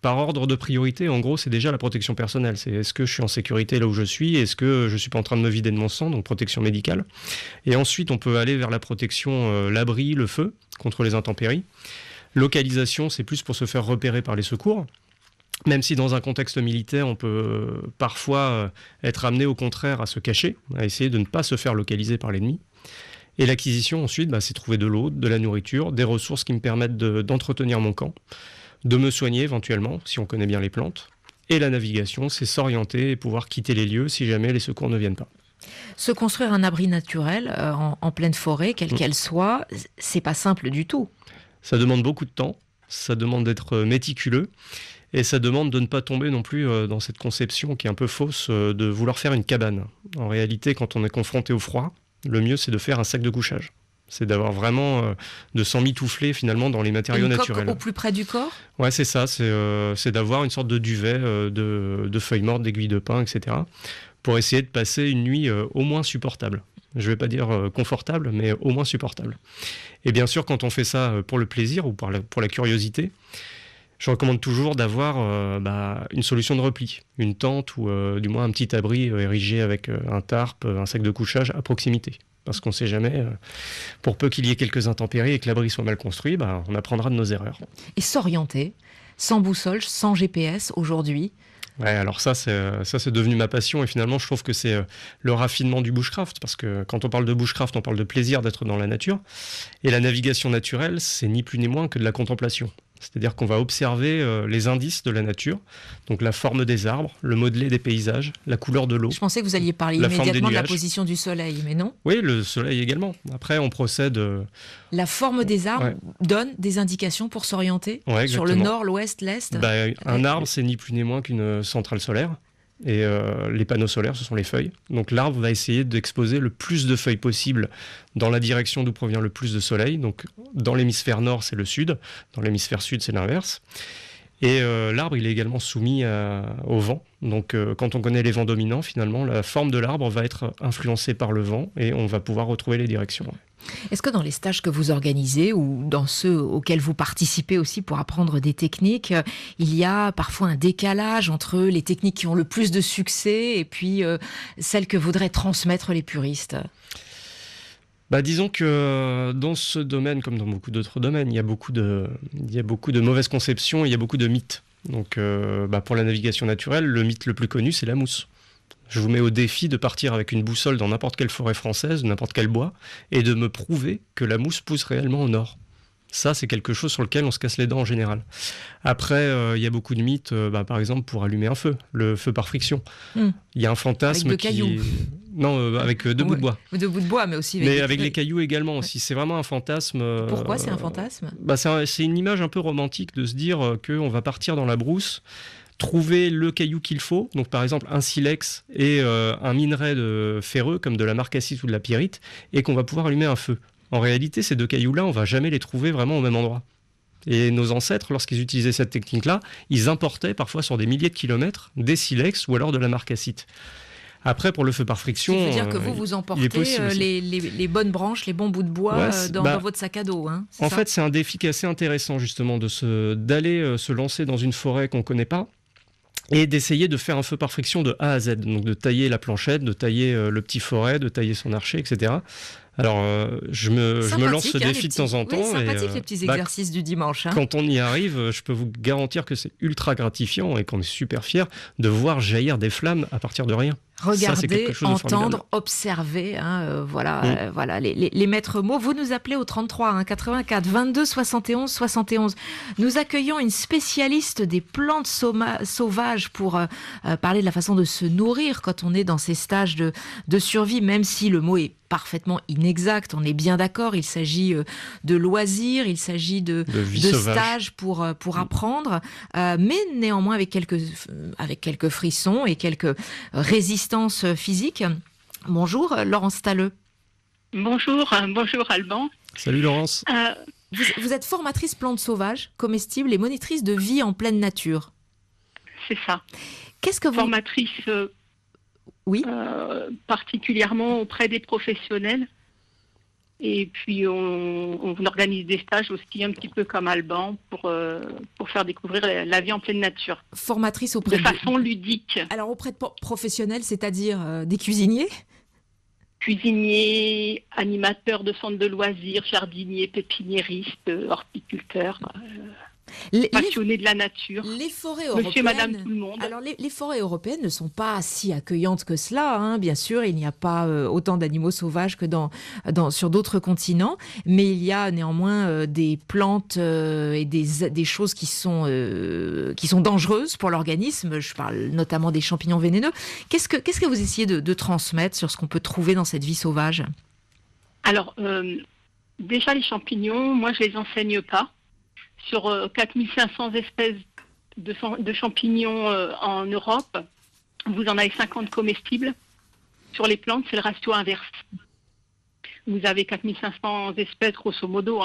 C: par ordre de priorité, en gros, c'est déjà la protection personnelle. C'est est-ce que je suis en sécurité là où je suis? Est-ce que je suis pas en train de me vider de mon sang? Donc protection médicale. Et ensuite, on peut aller vers la protection, l'abri, le feu, contre les intempéries. Localisation, c'est plus pour se faire repérer par les secours. Même si dans un contexte militaire, on peut parfois être amené au contraire à se cacher, à essayer de ne pas se faire localiser par l'ennemi. Et l'acquisition ensuite, c'est trouver de l'eau, de la nourriture, des ressources qui me permettent d'entretenir mon camp, de me soigner éventuellement, si on connaît bien les plantes. Et la navigation, c'est s'orienter et pouvoir quitter les lieux si jamais les secours ne viennent pas.
B: Se construire un abri naturel en pleine forêt, quelle qu'elle soit, c'est pas simple du tout.
C: Ça demande beaucoup de temps, ça demande d'être méticuleux. Et ça demande de ne pas tomber non plus dans cette conception qui est un peu fausse de vouloir faire une cabane. En réalité, quand on est confronté au froid, le mieux c'est de faire un sac de couchage. C'est d'avoir vraiment, de s'emmitoufler finalement dans les matériaux naturels.
B: Coque au plus près du corps ?
C: Ouais, c'est ça, c'est d'avoir une sorte de duvet de feuilles mortes, d'aiguilles de pin, etc. pour essayer de passer une nuit au moins supportable. Je ne vais pas dire confortable, mais au moins supportable. Et bien sûr, quand on fait ça pour le plaisir ou pour la curiosité, je recommande toujours d'avoir une solution de repli, une tente ou du moins un petit abri érigé avec un tarp, un sac de couchage à proximité. Parce qu'on ne sait jamais, pour peu qu'il y ait quelques intempéries et que l'abri soit mal construit, on apprendra de nos erreurs.
B: Et s'orienter, sans boussole, sans GPS aujourd'hui ?
C: Ouais, alors ça c'est devenu ma passion et finalement je trouve que c'est le raffinement du bushcraft parce que quand on parle de bushcraft, on parle de plaisir d'être dans la nature et la navigation naturelle, c'est ni plus ni moins que de la contemplation. C'est-à-dire qu'on va observer les indices de la nature, donc la forme des arbres, le modelé des paysages, la couleur de l'eau.
B: Je pensais que vous alliez parler immédiatement de la position du soleil, mais non.
C: Oui, le soleil également. Après, on procède...
B: La forme des arbres donne des indications pour s'orienter sur le nord, l'ouest, l'est.
C: Un arbre, c'est ni plus ni moins qu'une centrale solaire. Et les panneaux solaires, ce sont les feuilles. Donc l'arbre va essayer d'exposer le plus de feuilles possible dans la direction d'où provient le plus de soleil. Donc dans l'hémisphère nord, c'est le sud. Dans l'hémisphère sud, c'est l'inverse. Et l'arbre, il est également soumis au vent. Donc quand on connaît les vents dominants, finalement, la forme de l'arbre va être influencée par le vent et on va pouvoir retrouver les directions.
B: Est-ce que dans les stages que vous organisez ou dans ceux auxquels vous participez aussi pour apprendre des techniques, il y a parfois un décalage entre les techniques qui ont le plus de succès et puis celles que voudraient transmettre les puristes ?
C: Disons que dans ce domaine, comme dans beaucoup d'autres domaines, il y a beaucoup de mauvaises conceptions et il y a beaucoup de mythes. Donc pour la navigation naturelle, le mythe le plus connu, c'est la mousse. Je vous mets au défi de partir avec une boussole dans n'importe quelle forêt française, n'importe quel bois, et de me prouver que la mousse pousse réellement au nord. Ça, c'est quelque chose sur lequel on se casse les dents en général. Après, il y a beaucoup de mythes, par exemple, pour allumer un feu, le feu par friction. Il y a un fantasme
B: avec cailloux.
C: Non, avec deux bouts de bois.
B: Deux bouts de bois, mais aussi
C: avec les cailloux également aussi. C'est vraiment un fantasme.
B: Pourquoi c'est un fantasme ?
C: C'est une image un peu romantique de se dire qu'on va partir dans la brousse, trouver le caillou qu'il faut, donc par exemple un silex et un minerai ferreux comme de la marcassite ou de la pyrite, et qu'on va pouvoir allumer un feu. En réalité, ces deux cailloux-là, on ne va jamais les trouver vraiment au même endroit. Et nos ancêtres, lorsqu'ils utilisaient cette technique-là, ils importaient parfois sur des milliers de kilomètres des silex ou alors de la marcassite. Après, pour le feu par friction...
B: Ça veut dire que vous emportez les bonnes branches, les bons bouts de bois dans votre sac à dos. Hein,
C: en fait, c'est un défi qui est assez intéressant, justement, d'aller se lancer dans une forêt qu'on ne connaît pas et d'essayer de faire un feu par friction de A à Z. Donc de tailler la planchette, de tailler le petit foret, de tailler son archer, etc. Alors, je me lance ce défi de temps en temps.
B: Oui, sympathique les petits exercices du dimanche. Hein.
C: Quand on y arrive, je peux vous garantir que c'est ultra gratifiant et qu'on est super fiers de voir jaillir des flammes à partir de rien.
B: Regarder, entendre, observer, voilà les maîtres mots. Vous nous appelez au 33 84 22 71 71. Nous accueillons une spécialiste des plantes sauvages pour parler de la façon de se nourrir quand on est dans ces stages de survie, même si le mot est parfaitement inexact, on est bien d'accord, il s'agit de loisirs, il s'agit de stages pour apprendre, mais néanmoins avec quelques frissons et quelques résistances physiques. Bonjour Laurence Talleux.
M: Bonjour Alban.
C: Salut Laurence.
B: Vous êtes formatrice plantes sauvages, comestibles et monitrice de vie en pleine nature.
M: C'est ça.
B: Qu'est-ce que vous...
M: Formatrice...
B: Oui.
M: Particulièrement auprès des professionnels Et puis on organise des stages aussi un petit peu comme Alban pour faire découvrir la vie en pleine nature.
B: Formatrice auprès
M: de façon ludique.
B: Alors auprès de professionnels, c'est-à-dire des cuisiniers?
M: Cuisiniers, animateurs de centres de loisirs, jardiniers, pépiniéristes, horticulteurs, passionnés de la nature.
B: Les forêts européennes,
M: monsieur, madame, tout le monde.
B: Alors les forêts européennes ne sont pas si accueillantes que cela, hein. Bien sûr, il n'y a pas autant d'animaux sauvages que sur d'autres continents, mais il y a néanmoins des plantes et des choses qui sont dangereuses pour l'organisme. Je parle notamment des champignons vénéneux. Qu'est-ce que vous essayez de transmettre sur ce qu'on peut trouver dans cette vie sauvage?
M: Alors, déjà les champignons, moi je les enseigne pas. Sur 4500 espèces de champignons en Europe, vous en avez 50 comestibles. Sur les plantes, c'est le ratio inverse. Vous avez 4500 espèces, grosso modo,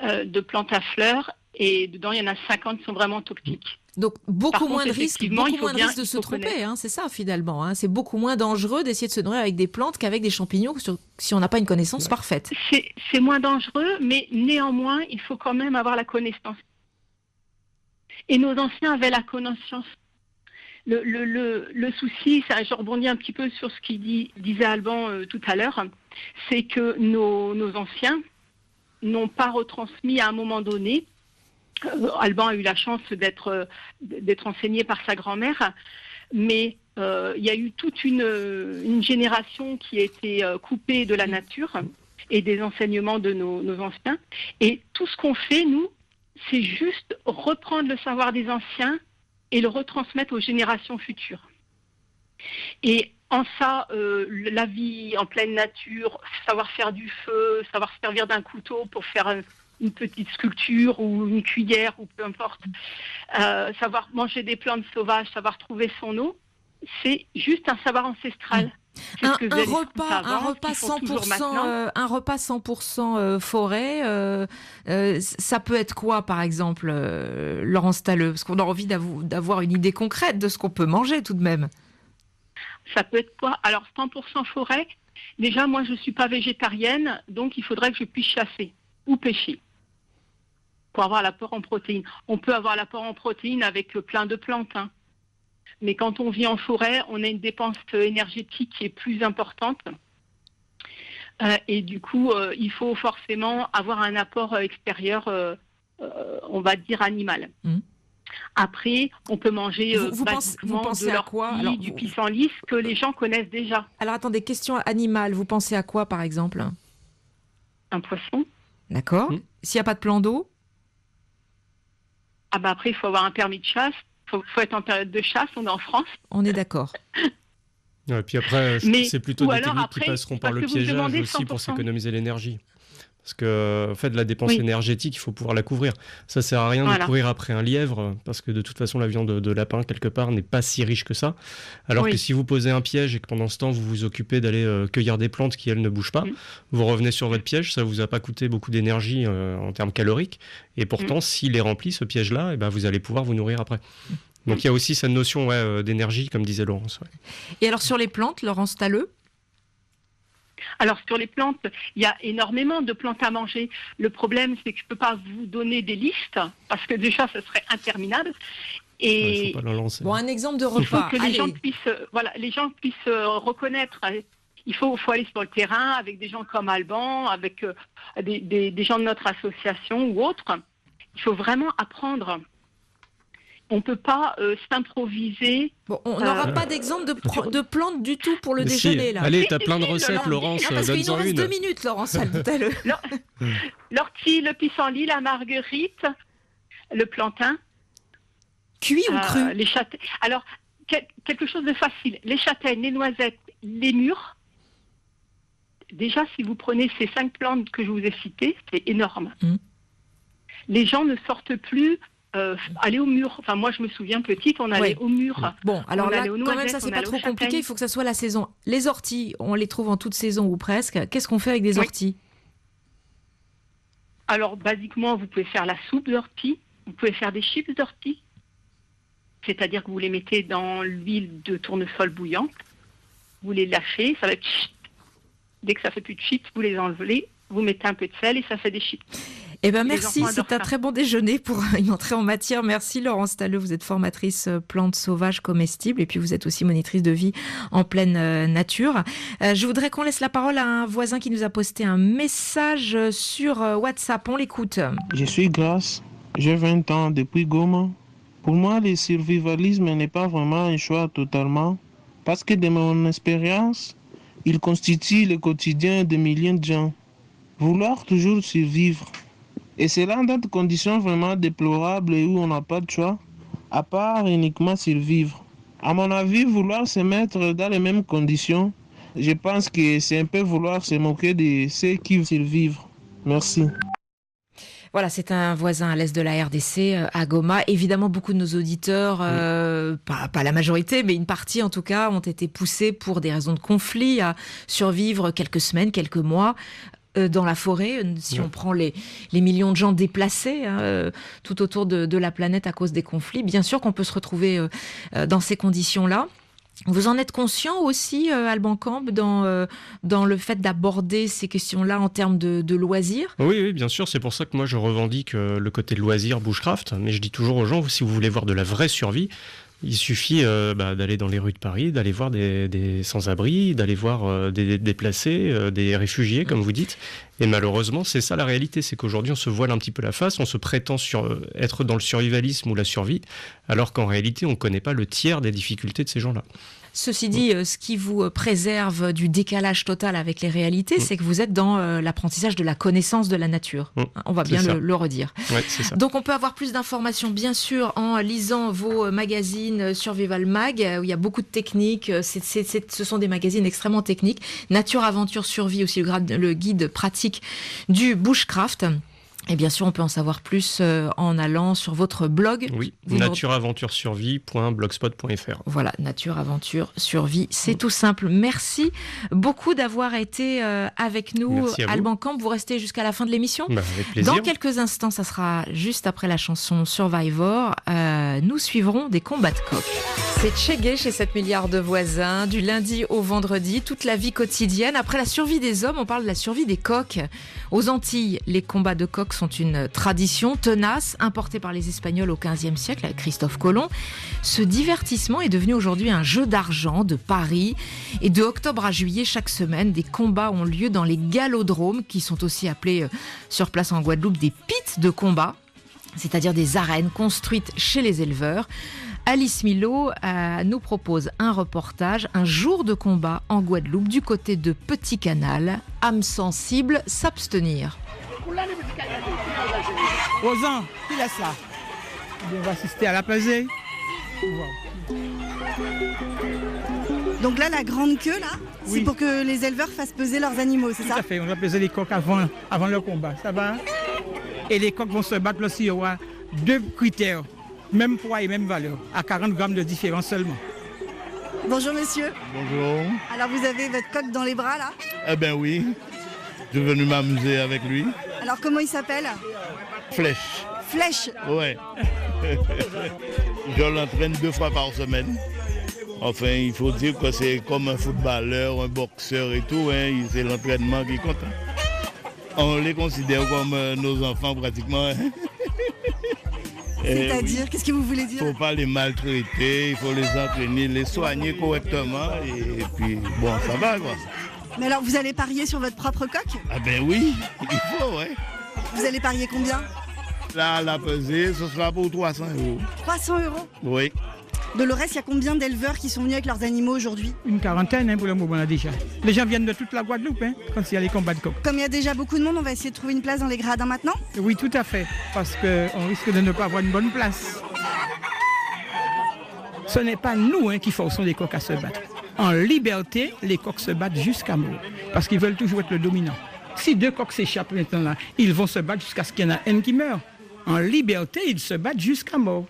M: de plantes à fleurs, et dedans, il y en a 50 qui sont vraiment toxiques.
B: Donc, beaucoup moins de risques de se tromper,
M: connaître.
B: hein, c'est ça, finalement. Hein. C'est beaucoup moins dangereux d'essayer de se nourrir avec des plantes qu'avec des champignons si on n'a pas une connaissance parfaite.
M: C'est moins dangereux, mais néanmoins, il faut quand même avoir la connaissance. Et nos anciens avaient la connaissance. Le souci, ça, je rebondis un petit peu sur ce disait Alban tout à l'heure, c'est que nos anciens n'ont pas retransmis à un moment donné. Alban a eu la chance d'être enseigné par sa grand-mère, mais il y a eu toute une génération qui a été coupée de la nature et des enseignements de nos anciens. Et tout ce qu'on fait, nous, c'est juste reprendre le savoir des anciens et le retransmettre aux générations futures. Et en ça, la vie en pleine nature, savoir faire du feu, savoir se servir d'un couteau pour faire une petite sculpture ou une cuillère ou peu importe, savoir manger des plantes sauvages, savoir trouver son eau, c'est juste un savoir ancestral.
B: Un repas 100% forêt, ça peut être quoi, par exemple, Laurence Talleux? Parce qu'on a envie d'avoir une idée concrète de ce qu'on peut manger tout de même.
M: Ça peut être quoi? Alors, 100% forêt, déjà, moi, je ne suis pas végétarienne, donc il faudrait que je puisse chasser ou pêcher pour avoir l'apport en protéines. On peut avoir l'apport en protéines avec plein de plantes, hein. Mais quand on vit en forêt, on a une dépense énergétique qui est plus importante. Et du coup, il faut forcément avoir un apport extérieur, on va dire animal. Après, on peut manger
B: vous pensez à quoi? Alors,
M: du pissenlit que les gens connaissent déjà.
B: Alors attendez, question animale, vous pensez à quoi par exemple?
M: Un poisson.
B: D'accord. S'il n'y a pas de plan d'eau?
M: Ah bah après, il faut avoir un permis de chasse. Il faut être en période de chasse, on est en France.
B: On est d'accord.
C: Ouais, puis après, c'est plutôt des techniques qui passeront par le piégeage aussi pour s'économiser l'énergie. Parce que, en fait, la dépense énergétique, il faut pouvoir la couvrir. Ça sert à rien de courir après un lièvre, parce que de toute façon, la viande de lapin, quelque part, n'est pas si riche que ça. Alors que si vous posez un piège et que pendant ce temps, vous vous occupez d'aller cueillir des plantes qui, elles, ne bougent pas, vous revenez sur votre piège, ça vous a pas coûté beaucoup d'énergie en termes caloriques. Et pourtant, s'il est rempli, ce piège-là, vous allez pouvoir vous nourrir après. Donc, il y a aussi cette notion d'énergie, comme disait Laurence.
B: Et alors, sur les plantes, Laurence Talleux?
M: Alors, sur les plantes, il y a énormément de plantes à manger. Le problème, c'est que je ne peux pas vous donner des listes, parce que déjà, ce serait interminable. Et
C: faut pas le lancer.
B: Bon, un exemple de repas.
M: Il faut que les gens puissent reconnaître. Il faut aller sur le terrain avec des gens comme Alban, avec des gens de notre association ou autres. Il faut vraiment apprendre. On ne peut pas s'improviser.
B: Bon, on n'aura pas d'exemple de plantes du tout pour le déjeuner, là.
C: Allez, t'as plein de recettes, Laurence,
B: parce qu'il nous reste
C: une.
B: 2 minutes, Laurence, tout à l'heure.
M: L'ortie, le pissenlit, la marguerite, le plantain.
B: Cuit ou cru?
M: Les châtaignes. Alors, quelque chose de facile. Les châtaignes, les noisettes, les mûres. Déjà, si vous prenez ces 5 plantes que je vous ai citées, c'est énorme. Les gens ne sortent plus... aller au mur. Enfin, moi, je me souviens petite, on allait au mur.
B: Bon, alors là,
M: quand
B: même, ça, c'est pas trop compliqué. Il faut que ça soit la saison. Les orties, on les trouve en toute saison ou presque. Qu'est-ce qu'on fait avec des orties?
M: Alors, basiquement, vous pouvez faire la soupe d'ortie. Vous pouvez faire des chips d'ortie. C'est-à-dire que vous les mettez dans l'huile de tournesol bouillante. Vous les lâchez. Ça va être... Dès que ça fait plus de chips, vous les enlevez. vous mettez un peu de sel et ça fait des chips.
B: Eh ben
M: Les
B: merci,
M: enfants adorent
B: c'est un
M: ça.
B: très bon déjeuner pour une entrée en matière. Merci Laurence Talleux, vous êtes formatrice plantes sauvages comestibles et puis vous êtes aussi monitrice de vie en pleine nature. Je voudrais qu'on laisse la parole à un voisin qui nous a posté un message sur WhatsApp. On l'écoute.
N: Je suis Grace, j'ai 20 ans depuis Goma. Pour moi, le survivalisme n'est pas vraiment un choix totalement, parce que de mon expérience, il constitue le quotidien de millions de gens. Vouloir toujours survivre. Et cela dans des conditions vraiment déplorables et où on n'a pas de choix, à part uniquement survivre. À mon avis, vouloir se mettre dans les mêmes conditions, je pense que c'est un peu vouloir se moquer de ceux qui survivent. Merci.
B: Voilà, c'est un voisin à l'est de la RDC, à Goma. Évidemment, beaucoup de nos auditeurs, pas la majorité, mais une partie en tout cas, ont été poussés pour des raisons de conflit à survivre quelques semaines, quelques mois dans la forêt. Si on prend les millions de gens déplacés tout autour de la planète à cause des conflits, bien sûr qu'on peut se retrouver dans ces conditions-là. Vous en êtes conscient aussi, Alban Camp, dans le fait d'aborder ces questions-là en termes de loisirs ?
C: Oui, bien sûr. C'est pour ça que moi, je revendique le côté loisir bushcraft. Mais je dis toujours aux gens, si vous voulez voir de la vraie survie, il suffit d'aller dans les rues de Paris, d'aller voir des sans-abri, d'aller voir des déplacés, des réfugiés, comme vous dites. Et malheureusement, c'est ça la réalité. C'est qu'aujourd'hui, on se voile un petit peu la face, on se prétend être dans le survivalisme ou la survie, alors qu'en réalité, on ne connaît pas le tiers des difficultés de ces gens-là.
B: Ceci dit, ce qui vous préserve du décalage total avec les réalités, c'est que vous êtes dans l'apprentissage de la connaissance de la nature. On va bien le redire.
C: Ouais, c'est ça.
B: Donc on peut avoir plus d'informations, bien sûr, en lisant vos magazines Survival Mag, où il y a beaucoup de techniques. Ce sont des magazines extrêmement techniques. Nature, aventure, survie, aussi le guide pratique du bushcraft. Et bien sûr, on peut en savoir plus en allant sur votre blog.
C: Oui, natureaventuresurvie.blogspot.fr.
B: Voilà, Nature, Aventure, Survie, c'est tout simple. Merci beaucoup d'avoir été avec nous. Alban Camp, vous restez jusqu'à la fin de l'émission.
C: Avec plaisir.
B: Dans quelques instants, ça sera juste après la chanson Survivor. Nous suivrons des combats de coqs. C'est Tchégué chez 7 milliards de voisins, du lundi au vendredi, toute la vie quotidienne. Après la survie des hommes, on parle de la survie des coqs. Aux Antilles, les combats de coqs sont une tradition tenace, importée par les Espagnols au XVe siècle avec Christophe Colomb. Ce divertissement est devenu aujourd'hui un jeu d'argent, de paris. Et de octobre à juillet, chaque semaine, des combats ont lieu dans les galodromes, qui sont aussi appelés sur place en Guadeloupe des pits de combat, c'est-à-dire des arènes construites chez les éleveurs. Alice Milo nous propose un reportage, un jour de combat en Guadeloupe, du côté de Petit Canal. Âme sensible, s'abstenir.
O: Rosan, qui laisse là? On va assister à la pesée.
K: Donc là, la grande queue, là, c'est pour que les éleveurs fassent peser leurs animaux, c'est ça?
O: Tout à fait, on va peser les coqs avant le combat, ça va? Et les coqs vont se battre aussi, il y aura 2 critères, même poids et même valeur, à 40 grammes de différence seulement.
K: Bonjour monsieur.
P: Bonjour.
K: Alors vous avez votre coq dans les bras là?
P: Eh ben oui, je suis venu m'amuser avec lui.
K: Alors comment il s'appelle?
P: Flèche.
K: Flèche?
P: Ouais. Je l'entraîne 2 fois par semaine. Enfin, il faut dire que c'est comme un footballeur, un boxeur et tout, hein. C'est l'entraînement qui compte. On les considère comme nos enfants pratiquement.
K: C'est-à-dire, qu'est-ce que vous voulez dire?
P: Il ne faut pas les maltraiter, il faut les entraîner, les soigner correctement et puis bon, ça va quoi.
K: Mais alors, vous allez parier sur votre propre coq?
P: Ah ben oui, il faut, ouais.
K: Vous allez parier combien?
P: Là, la pesée, ce sera pour 300 €.
K: 300 €?
P: Oui.
K: De Lorès, il y a combien d'éleveurs qui sont venus avec leurs animaux aujourd'hui?
O: Une quarantaine pour le moment là déjà. Les gens viennent de toute la Guadeloupe quand il y a les combats de coqs.
K: Comme il y a déjà beaucoup de monde, on va essayer de trouver une place dans les gradins maintenant?
O: Oui, tout à fait, parce qu'on risque de ne pas avoir une bonne place. Ce n'est pas nous qui forçons les coqs à se battre. En liberté, les coqs se battent jusqu'à mort, parce qu'ils veulent toujours être le dominant. Si 2 coqs s'échappent maintenant là, ils vont se battre jusqu'à ce qu'il y en a un qui meurt. En liberté, ils se battent jusqu'à mort.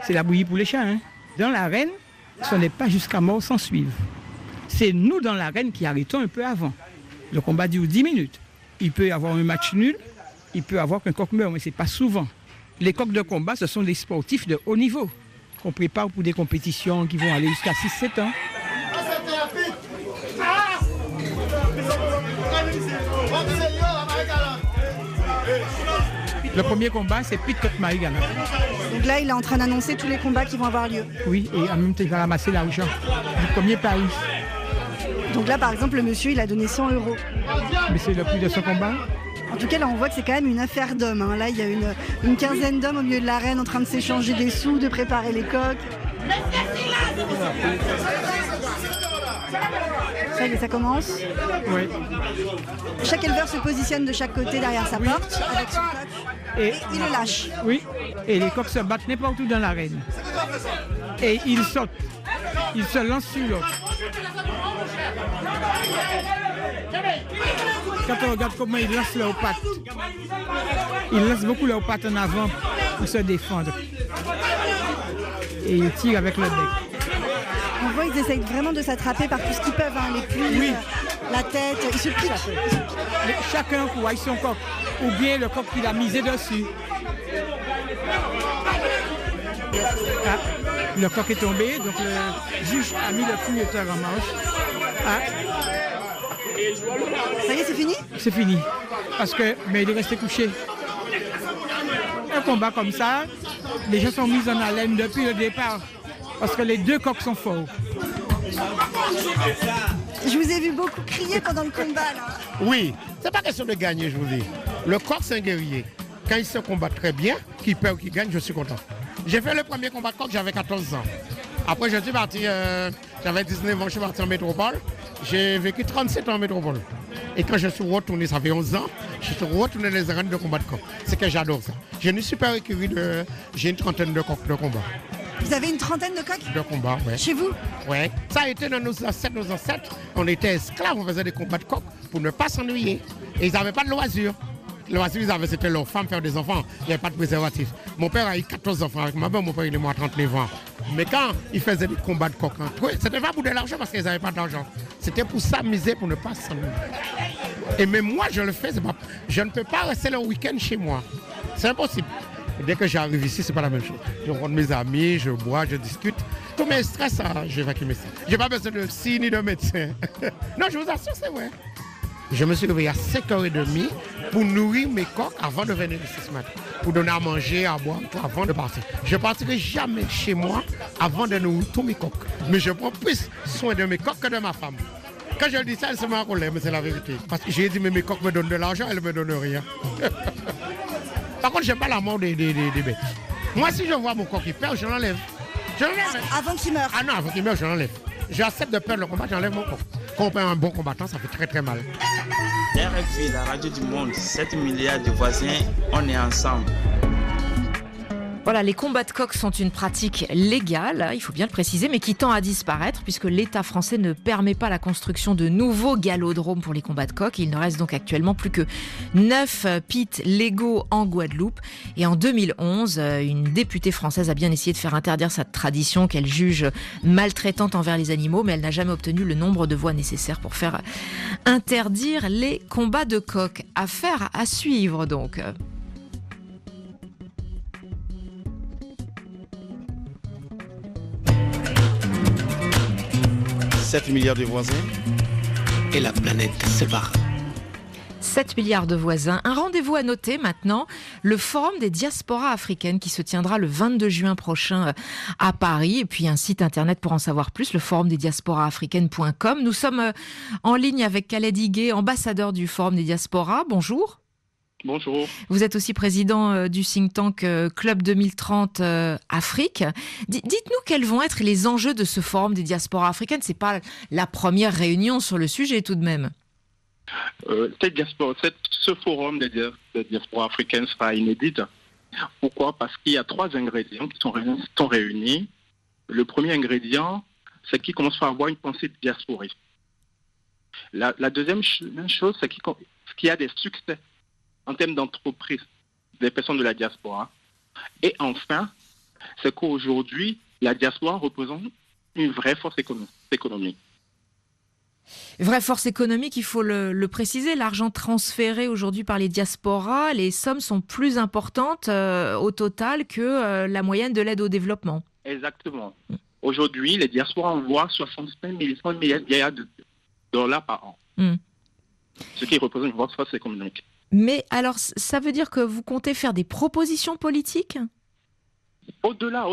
O: C'est la bouillie pour les chats. Dans l'arène, ce n'est pas jusqu'à mort sans suivre. C'est nous dans l'arène qui arrêtons un peu avant. Le combat dure 10 minutes. Il peut y avoir un match nul, il peut y avoir qu'un coq meurt, mais ce n'est pas souvent. Les coqs de combat, ce sont des sportifs de haut niveau qu'on prépare pour des compétitions qui vont aller jusqu'à 6-7 ans. Le premier combat, c'est Pete Maïgana.
K: Donc là, il est en train d'annoncer tous les combats qui vont avoir lieu.
O: Oui, et en même temps, il va ramasser l'argent du premier pari.
K: Donc là, par exemple, le monsieur, il a donné 100 €.
O: Mais c'est le prix de son combat.
K: En tout cas, là, on voit que c'est quand même une affaire d'hommes. Hein. Là, il y a une quinzaine d'hommes au milieu de l'arène en train de s'échanger des sous, de préparer les coques. Ça y est, ça commence.
O: Oui.
K: Chaque éleveur se positionne de chaque côté derrière sa porte avec son coq et il le lâche.
O: Oui, et les coqs se battent n'importe où dans l'arène. Et ils sautent. Ils se lancent sur l'autre. Quand on regarde comment ils lancent leurs pattes, ils lancent beaucoup leurs pattes en avant pour se défendre. Et ils tirent avec le bec.
K: On voit qu'ils essayent vraiment de s'attraper par tout ce qu'ils peuvent, hein, les plumes, la tête, ils se piquent.
O: Chacun pour avoir son coq, ou bien le coq qu'il a misé dessus. Ah, le coq est tombé, donc le juge a mis le punyeteur en marche. Ah.
K: Ça y est, c'est fini?
O: C'est fini, mais il est resté couché. Un combat comme ça, les gens sont mis en haleine depuis le départ. Parce que les deux coqs sont forts.
K: Je vous ai vu beaucoup crier pendant le combat, là.
Q: Oui, c'est pas question de gagner, je vous dis. Le coq, c'est un guerrier. Quand il se combat très bien, qu'il perd ou qu'il gagne, je suis content. J'ai fait le premier combat de coq, j'avais 14 ans. Après, je suis parti, j'avais 19 ans, je suis parti en métropole. J'ai vécu 37 ans en métropole. Et quand je suis retourné, ça fait 11 ans, je suis retourné dans les arènes de combat de coq. C'est que j'adore ça. J'ai une super écurie, j'ai une trentaine de coqs de combat.
K: Vous avez une trentaine de coqs?
Q: De combat, oui.
K: Chez vous?
Q: Oui. Ça a été dans nos ancêtres. On était esclaves, on faisait des combats de coqs pour ne pas s'ennuyer. Et ils n'avaient pas de loisirs. Le loisir, c'était leurs femmes faire des enfants. Il n'y avait pas de préservatif. Mon père a eu 14 enfants avec ma mère. Mon père, il est mort à 39 ans. Mais quand ils faisaient des combats de coqs entre eux, c'était pas pour de l'argent parce qu'ils n'avaient pas d'argent. C'était pour s'amuser, pour ne pas s'ennuyer. Et même moi, je le fais. Je ne peux pas rester le week-end chez moi. C'est impossible. Et dès que j'arrive ici, c'est pas la même chose. Je rencontre mes amis, je bois, je discute. Tout mes stress, j'évacue mes stress. J'ai pas besoin de psy ni de médecin. Non, je vous assure, c'est vrai. Je me suis réveillé à 5h30 pour nourrir mes coqs avant de venir ici ce matin. Pour donner à manger, à boire, avant de partir. Je ne partirai jamais chez moi avant de nourrir tous mes coqs. Mais je prends plus soin de mes coqs que de ma femme. Quand je dis ça, elle se met en colère, mais c'est la vérité. Parce que j'ai dit, mais mes coqs me donnent de l'argent, elle ne me donne rien. Par contre, je n'aime pas la mort des bêtes. Moi, si je vois mon coq qui perd, je l'enlève. Je l'enlève.
K: Avant qu'il meure?
Q: Ah non, avant qu'il meure, je l'enlève. J'accepte de perdre le combat, j'enlève mon coq. Quand on perd un bon combattant, ça fait très très mal.
R: RFI, la radio du monde, 7 milliards de voisins, on est ensemble.
B: Voilà, les combats de coqs sont une pratique légale, il faut bien le préciser, mais qui tend à disparaître puisque l'État français ne permet pas la construction de nouveaux galodromes pour les combats de coqs. Il ne reste donc actuellement plus que 9 pits légaux en Guadeloupe. Et en 2011, une députée française a bien essayé de faire interdire cette tradition qu'elle juge maltraitante envers les animaux, mais elle n'a jamais obtenu le nombre de voix nécessaires pour faire interdire les combats de coqs. Affaire à suivre donc.
A: 7 milliards de voisins et la planète se barre.
B: 7 milliards de voisins. Un rendez-vous à noter maintenant, le Forum des diasporas africaines qui se tiendra le 22 juin prochain à Paris. Et puis un site internet pour en savoir plus, le forumdesdiasporasafricaines.com. Nous sommes en ligne avec Khaled Higuet, ambassadeur du Forum des diasporas. Bonjour.
L: Bonjour.
B: Vous êtes aussi président du think tank Club 2030 Afrique. Dites-nous quels vont être les enjeux de ce forum des diasporas africaines. C'est pas la première réunion sur le sujet tout de même.
L: Ce forum des diasporas africaines sera inédit. Pourquoi? Parce qu'il y a 3 ingrédients qui sont réunis. Le premier ingrédient, c'est qu'il commence à avoir une pensée diasporique. La deuxième chose, c'est qu'il y a des succès en termes d'entreprise des personnes de la diaspora. Et enfin, c'est qu'aujourd'hui, la diaspora représente une vraie force économique.
B: Vraie force économique, il faut le préciser. L'argent transféré aujourd'hui par les diasporas, les sommes sont plus importantes au total que la moyenne de l'aide au développement.
L: Exactement. Aujourd'hui, les diasporas envoient 65 milliards de dollars par an. Ce qui représente une vraie force économique.
B: Mais alors, ça veut dire que vous comptez faire des propositions politiques ?
L: Au-delà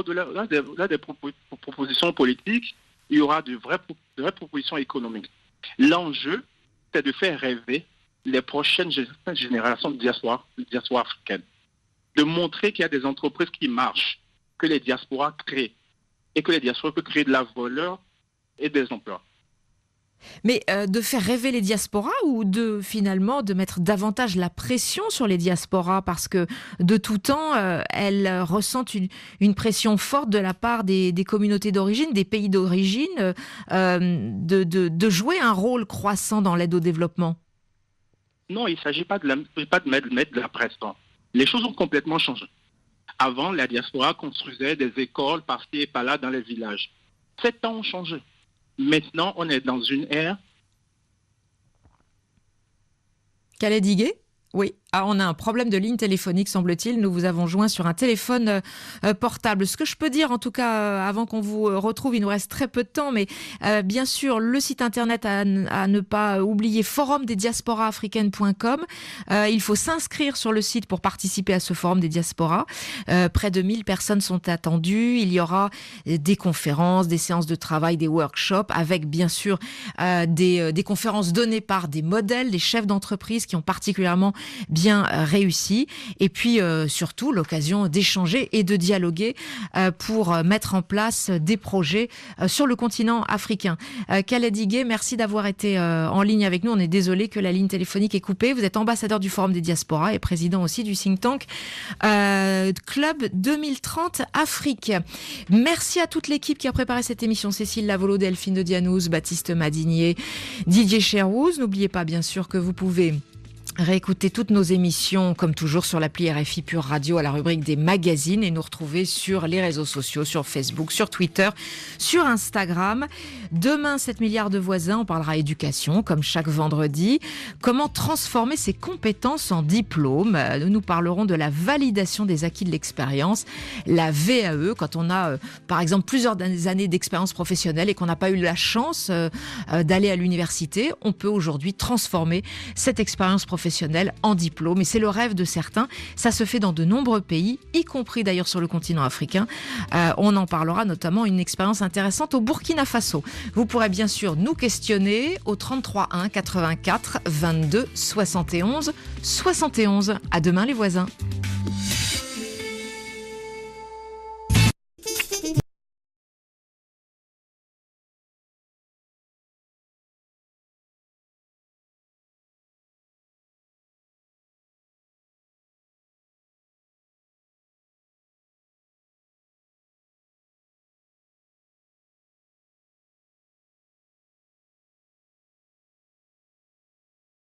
L: des propositions politiques, il y aura de vraies propositions économiques. L'enjeu, c'est de faire rêver les prochaines générations de diaspora africaine. De montrer qu'il y a des entreprises qui marchent, que les diasporas créent, et que les diasporas peuvent créer de la valeur et des emplois.
B: Mais de faire rêver les diasporas ou finalement de mettre davantage la pression sur les diasporas parce que de tout temps, elles ressentent une pression forte de la part des communautés d'origine, des pays d'origine, de jouer un rôle croissant dans l'aide au développement.
L: Non, il ne s'agit pas de mettre de la pression. Les choses ont complètement changé. Avant, la diaspora construisait des écoles par-ci et par-là dans les villages. Ces temps ont changé. Maintenant, on est dans une ère...
B: Khaled Higué ? Oui. Ah, on a un problème de ligne téléphonique, semble-t-il. Nous vous avons joint sur un téléphone portable. Ce que je peux dire, en tout cas, avant qu'on vous retrouve, il nous reste très peu de temps, mais bien sûr, le site internet à ne pas oublier, forumdesdiasporasafricaines.com. Il faut s'inscrire sur le site pour participer à ce forum des diasporas. Près de 1000 personnes sont attendues. Il y aura des conférences, des séances de travail, des workshops, avec bien sûr des conférences données par des modèles, des chefs d'entreprise qui ont particulièrement bien réussi, et puis surtout l'occasion d'échanger et de dialoguer pour mettre en place des projets sur le continent africain. Khaled Higué, merci d'avoir été en ligne avec nous. On est désolé que la ligne téléphonique est coupée. Vous êtes ambassadeur du Forum des Diasporas et président aussi du think tank Club 2030 Afrique. Merci à toute l'équipe qui a préparé cette émission. Cécile Lavolo, Delphine de Dianous, Baptiste Madinier, Didier Cherouz. N'oubliez pas bien sûr que vous pouvez réécouter toutes nos émissions, comme toujours, sur l'appli RFI Pure Radio à la rubrique des magazines et nous retrouver sur les réseaux sociaux, sur Facebook, sur Twitter, sur Instagram. Demain, 7 milliards de voisins, on parlera éducation, comme chaque vendredi. Comment transformer ses compétences en diplôme ? Nous parlerons de la validation des acquis de l'expérience, la VAE, quand on a, par exemple, plusieurs années d'expérience professionnelle et qu'on n'a pas eu la chance d'aller à l'université. On peut aujourd'hui transformer cette expérience professionnelle en diplôme, et c'est le rêve de certains. Ça se fait dans de nombreux pays, y compris d'ailleurs sur le continent africain. On en parlera notamment, une expérience intéressante au Burkina Faso. Vous pourrez bien sûr nous questionner au 33 1 84 22 71 71. À demain les voisins.